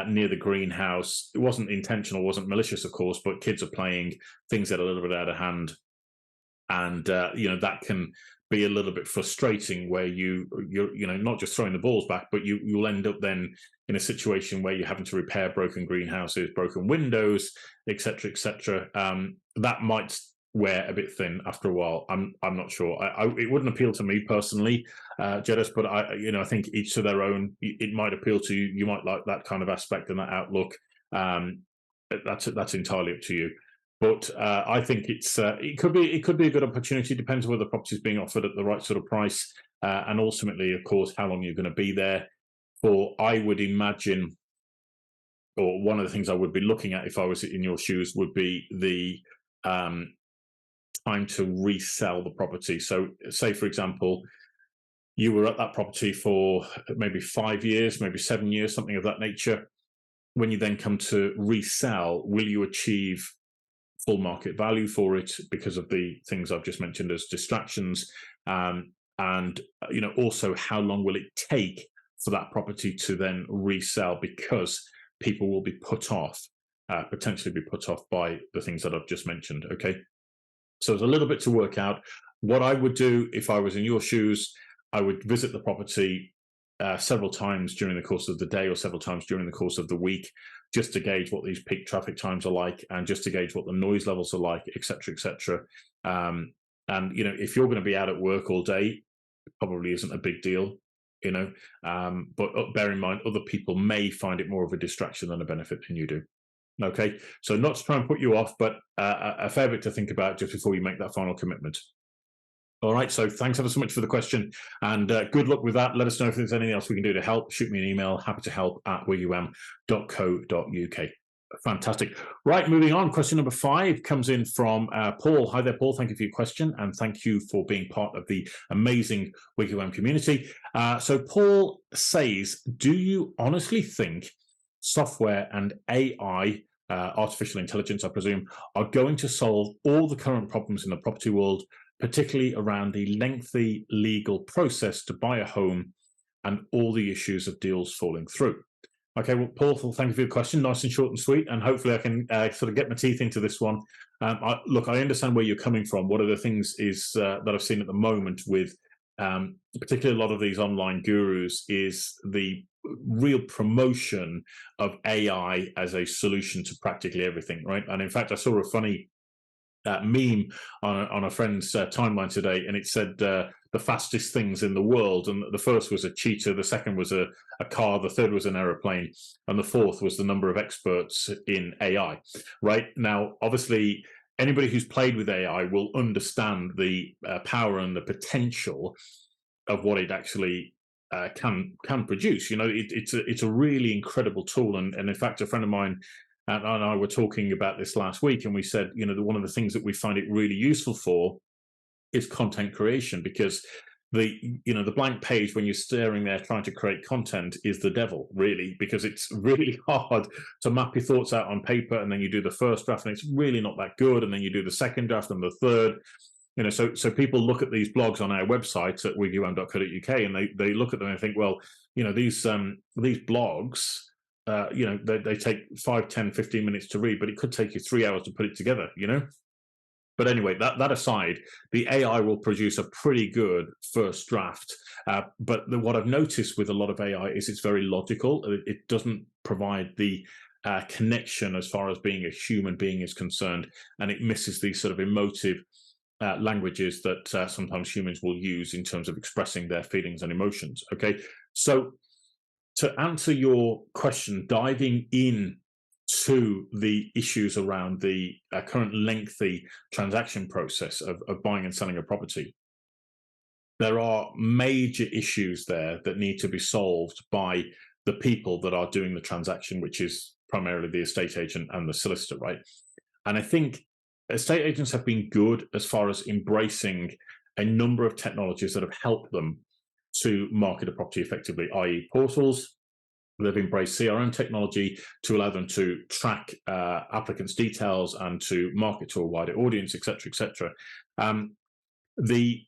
near the greenhouse. It wasn't intentional, wasn't malicious, of course, but kids are playing, things get a little bit out of hand. And, you know, that can be a little bit frustrating where you're not just throwing the balls back, but you'll end up then in a situation where you're having to repair broken greenhouses, broken windows, etc., etc. That might wear a bit thin after a while. I'm not sure. It wouldn't appeal to me personally, Jedis, but I think each to their own. It might appeal to you. You might like that kind of aspect and that outlook. That's entirely up to you. But I think it could be a good opportunity. Depends whether the property is being offered at the right sort of price, and ultimately, of course, how long you're going to be there for. I would imagine, or one of the things I would be looking at if I was in your shoes would be the time to resell the property. So, say for example, you were at that property for maybe 5 years, maybe 7 years, something of that nature. When you then come to resell, will you achieve full market value for it because of the things I've just mentioned as distractions, and also how long will it take for that property to then resell, because people will be put off, potentially be put off by the things that I've just mentioned. Okay. So there's a little bit to work out. What I would do if I was in your shoes, I would visit the property several times during the course of the day or several times during the course of the week, just to gauge what these peak traffic times are like, and just to gauge what the noise levels are like, etc., etc. And if you're going to be out at work all day, it probably isn't a big deal, but bear in mind, other people may find it more of a distraction than a benefit than you do. Okay, so not to try and put you off, but a fair bit to think about just before you make that final commitment. All right, so thanks ever so much for the question, and good luck with that. Let us know if there's anything else we can do to help. Shoot me an email, happy to help at WiggyWam.co.uk. Fantastic. Right, moving on. Question number 5 comes in from Paul. Hi there, Paul. Thank you for your question, and thank you for being part of the amazing WiggyWam community. So Paul says, do you honestly think software and AI, artificial intelligence, I presume, are going to solve all the current problems in the property world, particularly around the lengthy legal process to buy a home and all the issues of deals falling through? Okay, well, Paul, thank you for your question. Nice and short and sweet, and hopefully I can sort of get my teeth into this one. Look, I understand where you're coming from. One of the things is that I've seen at the moment with particularly a lot of these online gurus is the real promotion of AI as a solution to practically everything, right? And in fact, I saw a funny meme on a friend's timeline today, and it said the fastest things in the world, and the first was a cheetah, the second was a car, the third was an aeroplane, and the fourth was the number of experts in AI. Right now, obviously, anybody who's played with AI will understand the power and the potential of what it actually can produce. It's a really incredible tool, and in fact, a friend of mine and I were talking about this last week, and we said, one of the things that we find it really useful for is content creation, because the blank page when you're staring there trying to create content is the devil, really, because it's really hard to map your thoughts out on paper, and then you do the first draft and it's really not that good, and then you do the second draft and the third. So people look at these blogs on our website at wiggywam.co.uk, and they look at them and think, well, these blogs, they take 5, 10, 15 minutes to read, but it could take you 3 hours to put it together, But anyway, that aside, the AI will produce a pretty good first draft. But what I've noticed with a lot of AI is it's very logical. It doesn't provide the connection as far as being a human being is concerned, and it misses these sort of emotive languages that sometimes humans will use in terms of expressing their feelings and emotions. Okay, so to answer your question, diving in to the issues around the current lengthy transaction process of buying and selling a property, there are major issues there that need to be solved by the people that are doing the transaction, which is primarily the estate agent and the solicitor, right? And I think estate agents have been good as far as embracing a number of technologies that have helped them to market a property effectively, i.e. portals. They've embraced CRM technology to allow them to track applicants' details and to market to a wider audience, et cetera, et cetera. The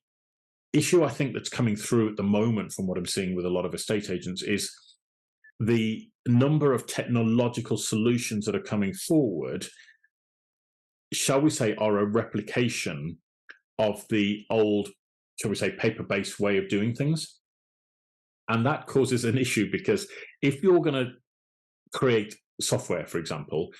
issue I think that's coming through at the moment from what I'm seeing with a lot of estate agents is the number of technological solutions that are coming forward, shall we say, are a replication of the old, shall we say, paper-based way of doing things. And that causes an issue, because if you're going to create software, for example,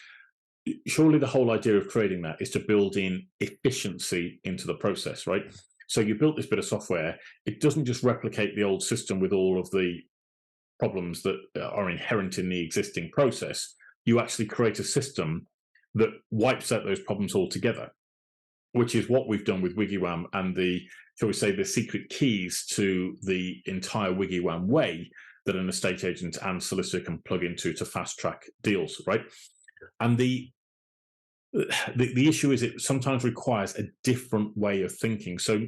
surely the whole idea of creating that is to build in efficiency into the process, right? So you built this bit of software, it doesn't just replicate the old system with all of the problems that are inherent in the existing process. You actually create a system that wipes out those problems altogether, which is what we've done with WiggyWam and the, shall we say, the secret keys to the entire WiggyWam way that an estate agent and solicitor can plug into to fast track deals, right? And the issue is it sometimes requires a different way of thinking. So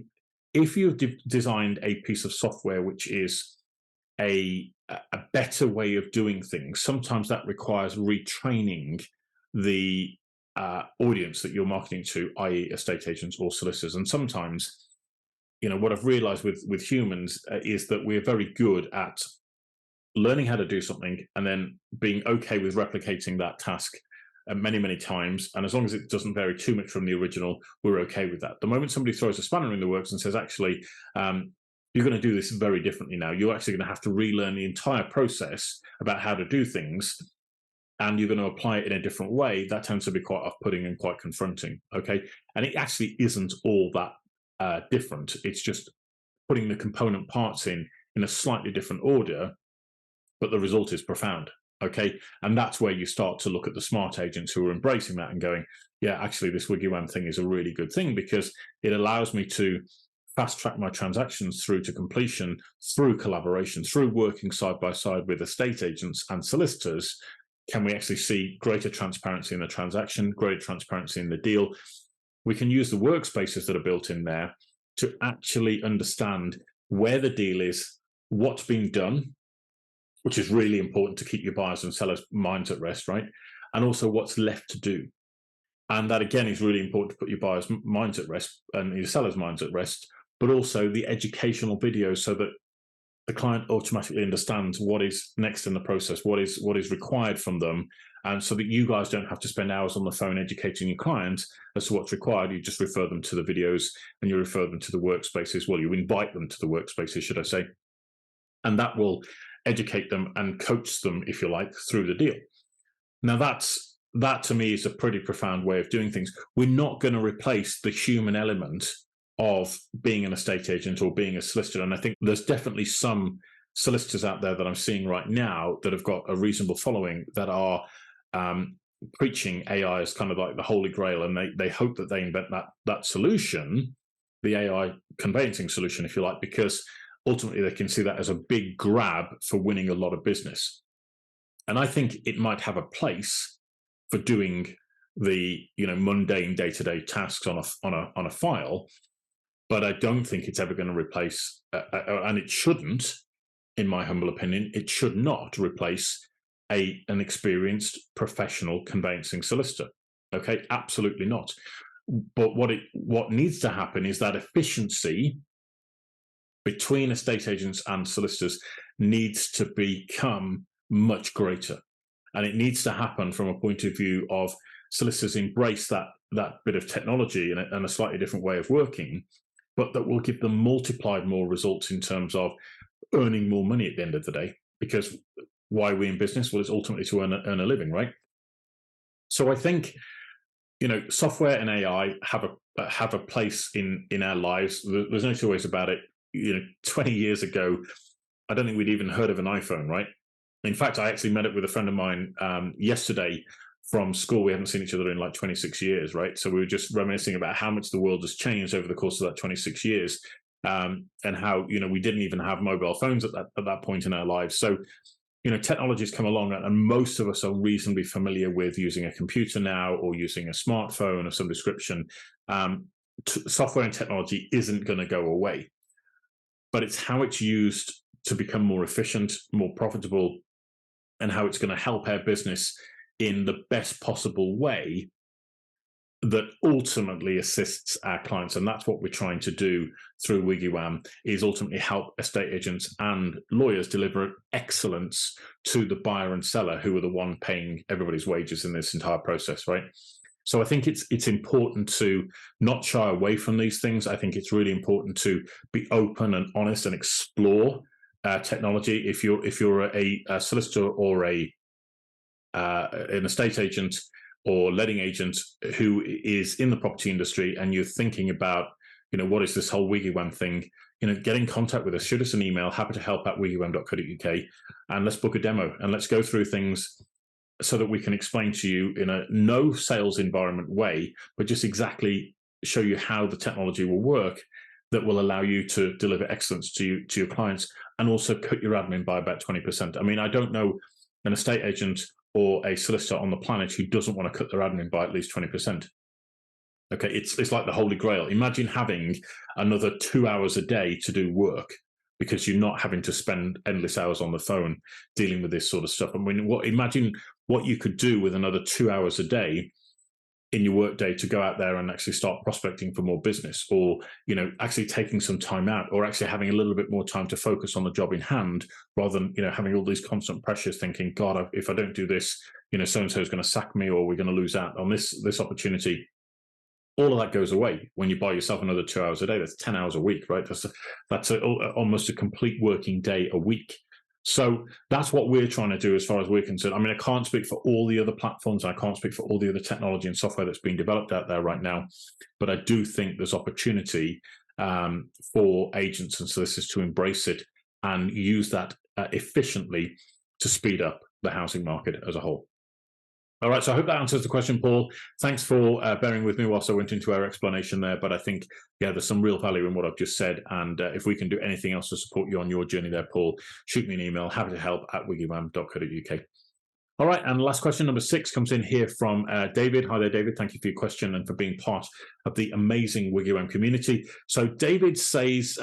if you've designed a piece of software which is a better way of doing things, sometimes that requires retraining the audience that you're marketing to, i.e. estate agents or solicitors. And sometimes, what I've realized with humans is that we're very good at learning how to do something and then being okay with replicating that task many, many times. And as long as it doesn't vary too much from the original, we're okay with that. The moment somebody throws a spanner in the works and says, actually, you're going to do this very differently now, you're actually going to have to relearn the entire process about how to do things, and you're going to apply it in a different way, that tends to be quite off-putting and quite confronting, okay? And it actually isn't all that different. It's just putting the component parts in a slightly different order, but the result is profound, okay? And that's where you start to look at the smart agents who are embracing that and going, yeah, actually, this WiggyWam thing is a really good thing because it allows me to fast track my transactions through to completion, through collaboration, through working side by side with estate agents and solicitors. Can we actually see greater transparency in the transaction, greater transparency in the deal? We can use the workspaces that are built in there to actually understand where the deal is, what's being done, which is really important to keep your buyers and sellers' minds at rest, right? And also what's left to do. And that, again, is really important to put your buyers' minds at rest and your sellers' minds at rest, but also the educational videos so that the client automatically understands what is next in the process, what is required from them, and so that you guys don't have to spend hours on the phone educating your clients as to what's required. You just refer them to the videos and you refer them to the workspaces. Well, you invite them to the workspaces, should I say, and that will educate them and coach them, if you like, through the deal. Now, that to me is a pretty profound way of doing things. We're not going to replace the human element of being an estate agent or being a solicitor. And I think there's definitely some solicitors out there that I'm seeing right now that have got a reasonable following that are preaching AI as kind of like the holy grail. And they hope that they invent that solution, the AI conveyancing solution, if you like, because ultimately they can see that as a big grab for winning a lot of business. And I think it might have a place for doing the mundane day-to-day tasks on a file, but I don't think it's ever going to replace, and it shouldn't, in my humble opinion, it should not replace an experienced professional conveyancing solicitor. Okay, absolutely not. But what needs to happen is that efficiency between estate agents and solicitors needs to become much greater, and it needs to happen from a point of view of solicitors embrace that bit of technology and a slightly different way of working, but that will give them multiplied more results in terms of earning more money at the end of the day. Because why are we in business? Well, it's ultimately to earn a living, right? So I think software and AI have a place in our lives. There's no two ways about it. 20 years ago, I don't think we'd even heard of an iPhone, right? In fact, I actually met up with a friend of mine yesterday from school. We haven't seen each other in like 26 years, right? So we were just reminiscing about how much the world has changed over the course of that 26 years, and how we didn't even have mobile phones at that point in our lives. So technology's come along, and most of us are reasonably familiar with using a computer now or using a smartphone of some description. Software and technology isn't going to go away, but it's how it's used to become more efficient, more profitable, and how it's going to help our business in the best possible way that ultimately assists our clients. And that's what we're trying to do through WiggyWam, is ultimately help estate agents and lawyers deliver excellence to the buyer and seller, who are the one paying everybody's wages in this entire process, right? So I think it's important to not shy away from these things. I think it's really important to be open and honest and explore technology. If you're a solicitor or an estate agent or letting agent who is in the property industry, and you're thinking about, what is this whole WiggyWam thing, get in contact with us, shoot us an email, happy to help at wiggywam.co.uk, and let's book a demo and let's go through things so that we can explain to you in a no sales environment way, but just exactly show you how the technology will work that will allow you to deliver excellence to your clients, and also cut your admin by about 20%. I mean, I don't know an estate agent or a solicitor on the planet who doesn't want to cut their admin by at least 20%. Okay, it's like the holy grail. Imagine having another 2 hours a day to do work because you're not having to spend endless hours on the phone dealing with this sort of stuff. I mean, imagine what you could do with another 2 hours a day in your workday to go out there and actually start prospecting for more business, or actually taking some time out, or actually having a little bit more time to focus on the job in hand, rather than having all these constant pressures, thinking, God, if I don't do this, so and so is going to sack me, or we're going to lose out on this opportunity. All of that goes away when you buy yourself another 2 hours a day. That's 10 hours a week, right? That's almost a complete working day a week. So that's what we're trying to do as far as we're concerned. I mean, I can't speak for all the other platforms. I can't speak for all the other technology and software that's being developed out there right now. But I do think there's opportunity for agents and solicitors to embrace it and use that efficiently to speed up the housing market as a whole. All right, so I hope that answers the question, Paul. Thanks for bearing with me whilst I went into our explanation there, but I think, there's some real value in what I've just said, and if we can do anything else to support you on your journey there, Paul, shoot me an email, happy to help at wiggywam.co.uk. All right, and last question, number 6, comes in here from David. Hi there, David. Thank you for your question and for being part of the amazing WiggyWam community. So David says,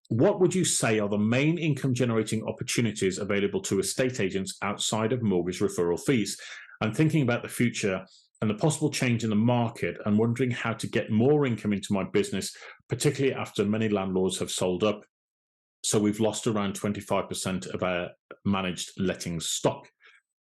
what would you say are the main income-generating opportunities available to estate agents outside of mortgage referral fees? I'm thinking about the future and the possible change in the market and wondering how to get more income into my business, particularly after many landlords have sold up. So we've lost around 25% of our managed lettings stock.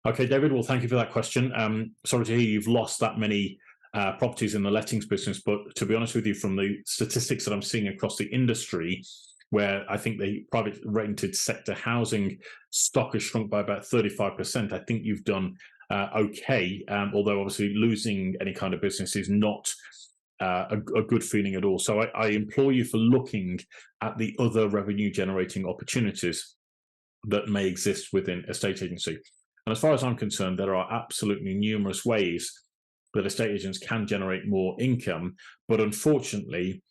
Okay, David, well, thank you for that question. Sorry to hear you've lost that many properties in the lettings business, but to be honest with you, from the statistics that I'm seeing across the industry, where I think the private rented sector housing stock has shrunk by about 35%, I think you've done okay, although obviously losing any kind of business is not a good feeling at all. So I implore you for looking at the other revenue generating opportunities that may exist within a estate agency. And as far as I'm concerned, there are absolutely numerous ways that estate agents can generate more income, but unfortunately,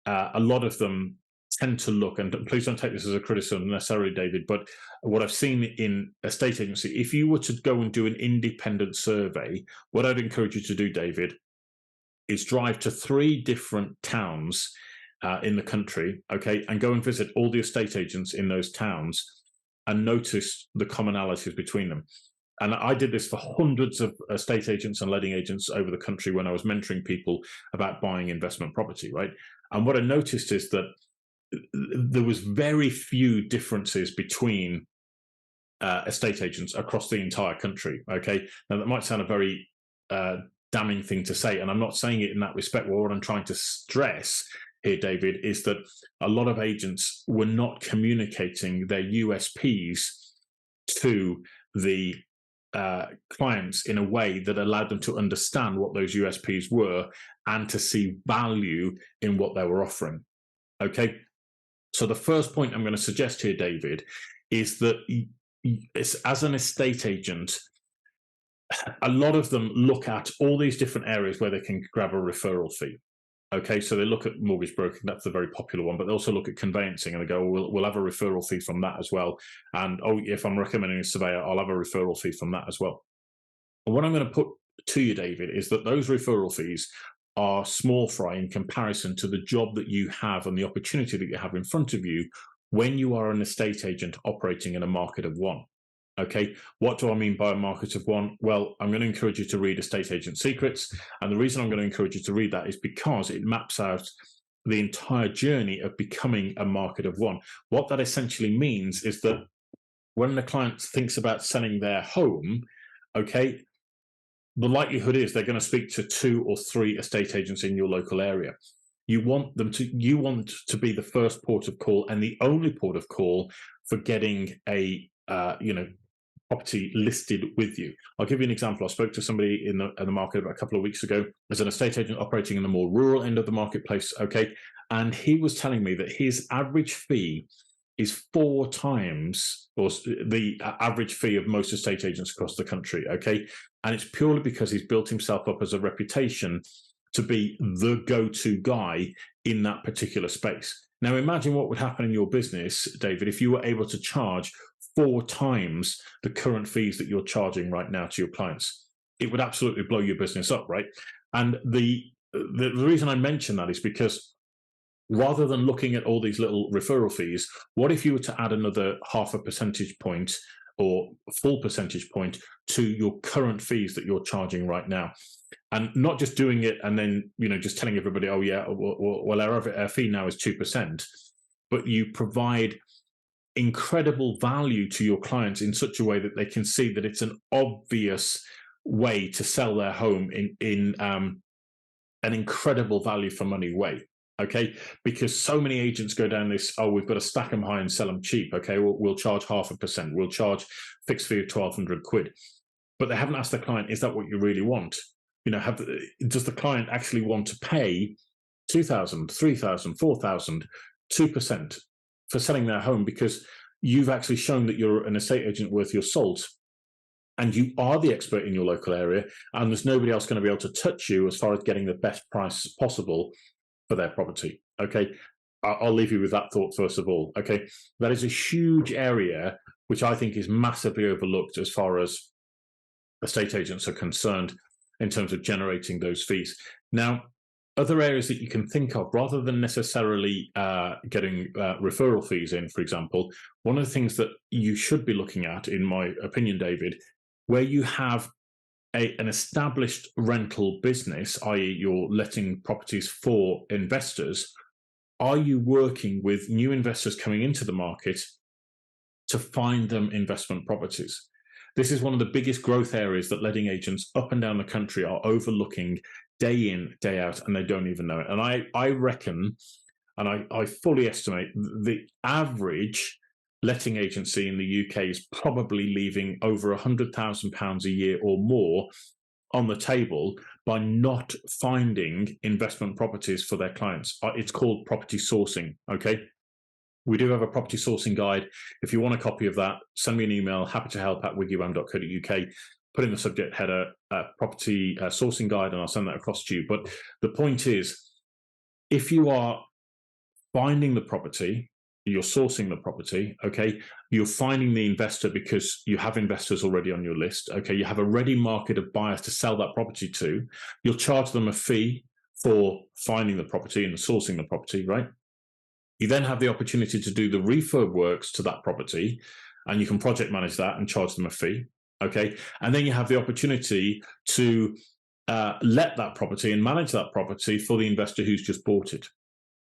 a lot of them tend to look, and please don't take this as a criticism necessarily, David, but what I've seen in a estate agency, if you were to go and do an independent survey, what I'd encourage you to do, David, is drive to 3 different towns in the country, okay, and go and visit all the estate agents in those towns and notice the commonalities between them. And I did this for hundreds of estate agents and letting agents over the country when I was mentoring people about buying investment property, right? And what I noticed is that there was very few differences between estate agents across the entire country. Okay, now that might sound a very damning thing to say, and I'm not saying it in that respect. Well, what I'm trying to stress here, David, is that a lot of agents were not communicating their USPs to the clients in a way that allowed them to understand what those USPs were and to see value in what they were offering. Okay. So the first point I'm going to suggest here, David, is that as an estate agent, a lot of them look at all these different areas where they can grab a referral fee. Okay, so they look at mortgage broking, that's the very popular one, but they also look at conveyancing and they go, we'll have a referral fee from that as well. And if I'm recommending a surveyor, I'll have a referral fee from that as well. And what I'm going to put to you, David, is that those referral fees are small fry in comparison to the job that you have and the opportunity that you have in front of you when you are an estate agent operating in a market of one. Okay, what do I mean by a market of one? Well, I'm going to encourage you to read Estate Agent Secrets. And the reason I'm going to encourage you to read that is because it maps out the entire journey of becoming a market of one. What that essentially means is that when the client thinks about selling their home, okay, the likelihood is they're going to speak to 2 or 3 estate agents in your local area. You want to be the first port of call and the only port of call for getting a property listed with you. I'll give you an example. I spoke to somebody in the market about a couple of weeks ago as an estate agent operating in the more rural end of the marketplace. Okay, and he was telling me that his average fee is 4 times or the average fee of most estate agents across the country. Okay, and it's purely because he's built himself up as a reputation to be the go-to guy in that particular space. Now, imagine what would happen in your business, David, if you were able to charge 4 times the current fees that you're charging right now to your clients. It would absolutely blow your business up, right? And the reason I mention that is because rather than looking at all these little referral fees, what if you were to add another 0.5 percentage point or full percentage point to your current fees that you're charging right now? And not just doing it and then, just telling everybody, oh yeah, well, our fee now is 2%, but you provide incredible value to your clients in such a way that they can see that it's an obvious way to sell their home in an incredible value for money way. Okay, because so many agents go down this, oh, we've got to stack them high and sell them cheap. Okay, we'll charge 0.5%, we'll charge fixed fee of 1,200 quid. But they haven't asked the client, is that what you really want? Does the client actually want to pay 2,000, 3,000, 4,000, 2% for selling their home because you've actually shown that you're an estate agent worth your salt and you are the expert in your local area, and there's nobody else going to be able to touch you as far as getting the best price possible for their property. Okay, I'll leave you with that thought first of all. Okay, that is a huge area which I think is massively overlooked as far as estate agents are concerned in terms of generating those fees. Now, other areas that you can think of, rather than necessarily getting referral fees in, for example, one of the things that you should be looking at, in my opinion, David, where you have an established rental business, i.e. you're letting properties for investors, are you working with new investors coming into the market to find them investment properties? This is one of the biggest growth areas that letting agents up and down the country are overlooking day in, day out, and they don't even know it. And I reckon, and I fully estimate, the average letting agency in the UK is probably leaving over £100,000 a year or more on the table by not finding investment properties for their clients. It's called property sourcing, okay? We do have a property sourcing guide. If you want a copy of that, send me an email, happytohelp@wiggyWam.co.uk. Put in the subject header, property sourcing guide, and I'll send that across to you. But the point is, if you are finding the property, you're sourcing the property, okay, you're finding the investor because you have investors already on your list, okay, you have a ready market of buyers to sell that property to, you'll charge them a fee for finding the property and sourcing the property, right? You then have the opportunity to do the refurb works to that property, and you can project manage that and charge them a fee, okay? And then you have the opportunity to let that property and manage that property for the investor who's just bought it,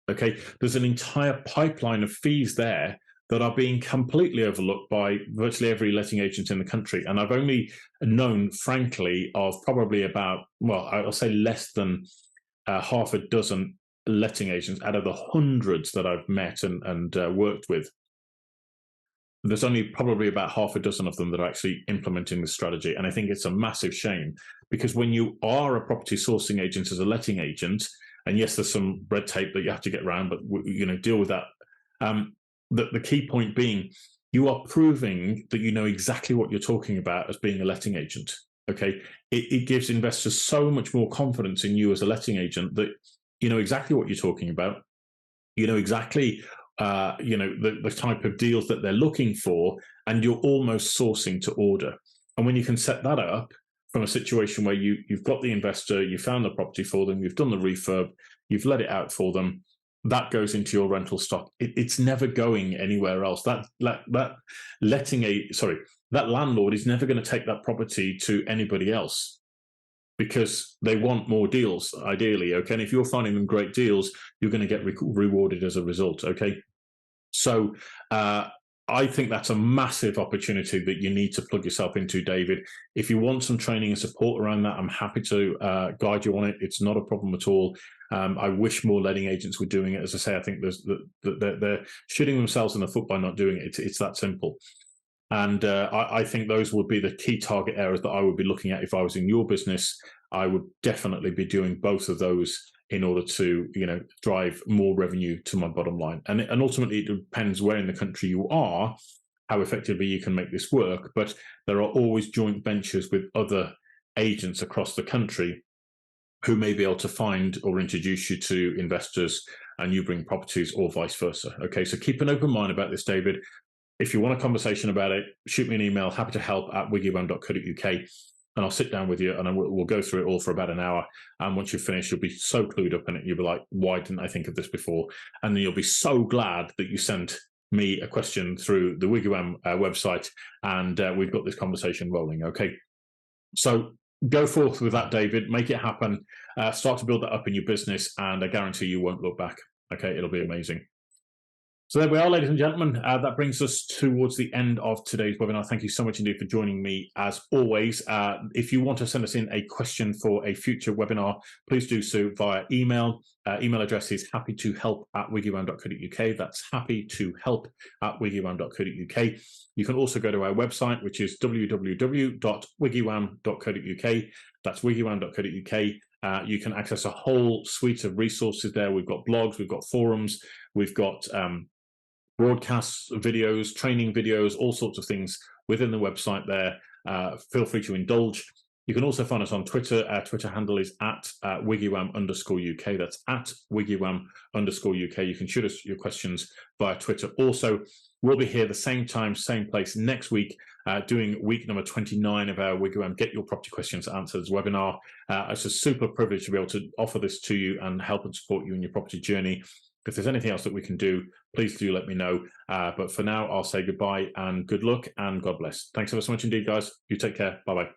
okay? There's an entire pipeline of fees there that are being completely overlooked by virtually every letting agent in the country. And I've only known, frankly, of probably about, well, I'll say less than half a dozen letting agents out of the hundreds that I've met and worked with. There's only probably about half a dozen of them that are actually implementing this strategy. And I think it's a massive shame, because when you are a property sourcing agent as a letting agent, and yes, there's some red tape that you have to get around, but deal with that. The key point being, you are proving that you know exactly what you're talking about as being a letting agent. Okay, it gives investors so much more confidence in you as a letting agent that you know exactly what you're talking about. You know exactly, the type of deals that they're looking for, and you're almost sourcing to order. And when you can set that up from a situation where you've got the investor, you found the property for them, you've done the refurb, you've let it out for them, that goes into your rental stock. It's never going anywhere else. That landlord is never going to take that property to anybody else, because they want more deals, ideally, okay? And if you're finding them great deals, you're going to get rewarded as a result, okay? So I think that's a massive opportunity that you need to plug yourself into, David. If you want some training and support around that, I'm happy to guide you on it. It's not a problem at all. I wish more letting agents were doing it. As I say, I think they're shooting themselves in the foot by not doing it. It's that simple. And I think those would be the key target areas that I would be looking at if I was in your business. I would definitely be doing both of those in order to, drive more revenue to my bottom line. And ultimately, it depends where in the country you are, how effectively you can make this work. But there are always joint ventures with other agents across the country who may be able to find or introduce you to investors, and you bring properties, or vice versa. Okay, so keep an open mind about this, David. If you want a conversation about it, shoot me an email, happytohelp@wiggywam.co.uk, and I'll sit down with you and we'll go through it all for about an hour. And once you've finished, you'll be so clued up in it, you'll be like, why didn't I think of this before? And then you'll be so glad that you sent me a question through the WiggyWam website, and we've got this conversation rolling, okay? So Go forth with that, David. Make it happen. Start to build that up in your business, and I guarantee you won't look back. Okay, it'll be amazing. So there we are, ladies and gentlemen. That brings us towards the end of today's webinar. Thank you so much indeed for joining me as always. If you want to send us in a question for a future webinar, please do so via email. Email address is happytohelp@wiggywam.co.uk. That's happytohelp@wiggywam.co.uk. You can also go to our website, which is www.wiggywam.co.uk. That's wiggywam.co.uk. You can access a whole suite of resources there. We've got blogs, we've got forums, we've got broadcasts, videos, training videos, all sorts of things within the website there. Feel free to indulge. You can also find us on Twitter. Our Twitter handle is @WiggyWam_UK. That's @WiggyWam_UK. You can shoot us your questions via Twitter. Also, we'll be here the same time, same place next week, doing week number 29 of our WiggyWam Get Your Property Questions Answered webinar. It's a super privilege to be able to offer this to you and help and support you in your property journey. If there's anything else that we can do, please do let me know. But for now, I'll say goodbye and good luck and God bless. Thanks ever so much indeed, guys. You take care. Bye-bye.